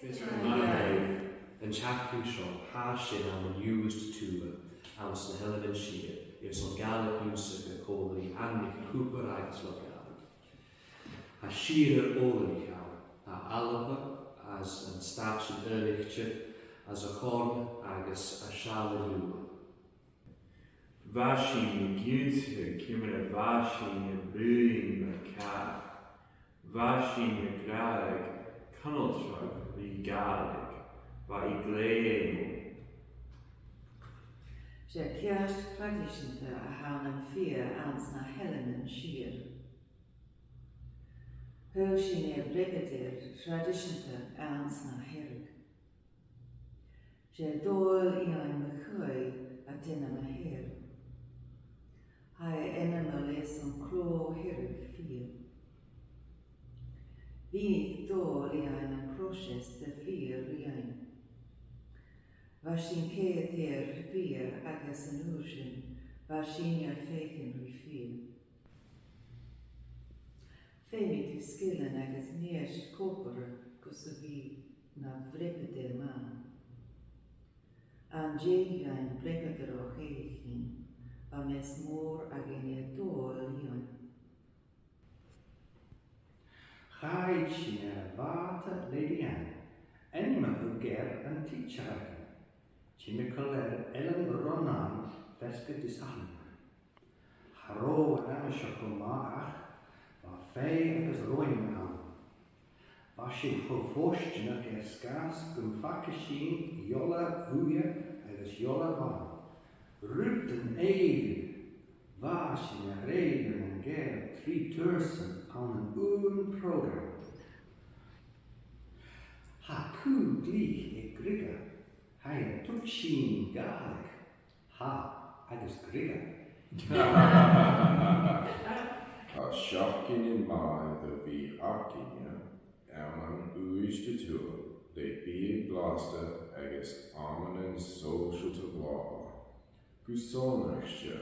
An teachú seo há sin an Uist túla ans na Helen siad if Love Gaelic úsa go cólaí annic cúpar agus Love Gaelic. A siad ólaí a alba as an stáisiú uirlichte as a chorn agus a seala lua. Vashin gyuthe kimera vashin brewing the cat. Vashin Gàidhlig Conneltrug the Gàidhlig by Gàidhlig. Sé ceart tradiisianta a hána fia ans na Helen siar. Thul sin brèagha tradiisianta ans na Hebrides. Sé dóil íon na chuaigh a duine na Heir. Ha animal is an cló Hebrides fia. Bhínig dóil íon an proses de fia riain. Vashin céad fia agus an úsin, vashin féchin ri fia. Féimig tú skillan agus níos cópara gus a bhí na bhrépide man. An déagain brèagha ó chéichin, a mes mór a gine dóil íon. Chaid sin bhata léidir animal who ger an teacher. Chimical Ellen Ronan Vesca Design. Harrow Amishakuma va fei agus roin am. Vashin for Forstina Geskas, Gumfakashin, Yola Vuya, agus Yola Van. Rupten Evi, Vashin a Raven and Ger 3 Tursen on an own program. Ha ku glich e grigga. Hai tukshin Gàidhlig, ha agus grigga. A shocking in my the V Arkinia, an Uist de big blaster agus Amman social to law. Gusonachsha,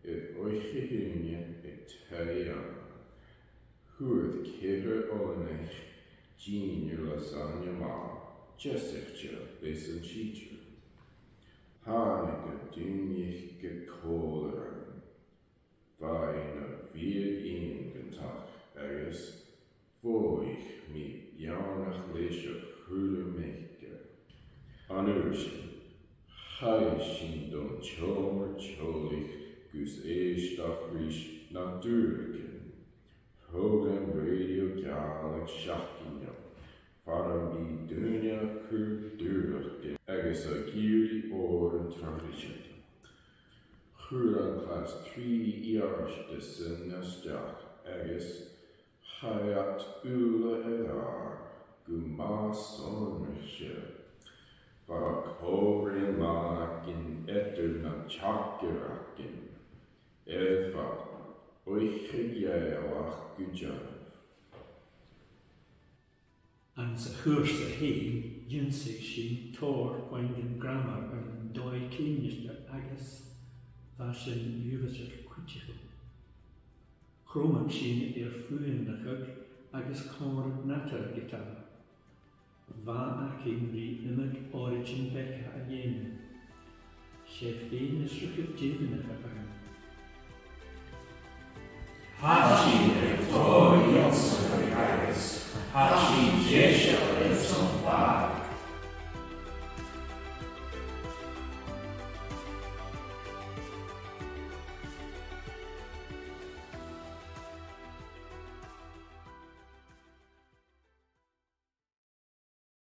it oichihunia it Tarian. Hurth Kidder Oleanich, Gene lasagna ma. Jessica, listen teacher. Haneke dünjich gekohleren. Weine wir in gentach, agus, wo ich mi janach lesche hülle mechke. Anurschen, heischen don chomer cholich, gus eestach risch naturken. Hogan radio Gàidhlig shackinja. Fara mi dunia cultuurke, agus a giri or tradition. Churan class 3 years de sinnestach, agus hayat ula edar, guma sonrische. Fara korin lakin etter na chakirakin, elfa, oichigeelach gujan. An sa chuirsa hí dionsa sin tóir poingin grammar an dóid clíneiste agus bha sin uhaisir cuiteachú. Chrómach sin fluenachach agus cómar natar gitá. Bha acin rí imig origin beca a dhéanam. Sé féin is ruchah déhanach a bhain. Hachi tóir dionsa agus Hachi Jesha son bag.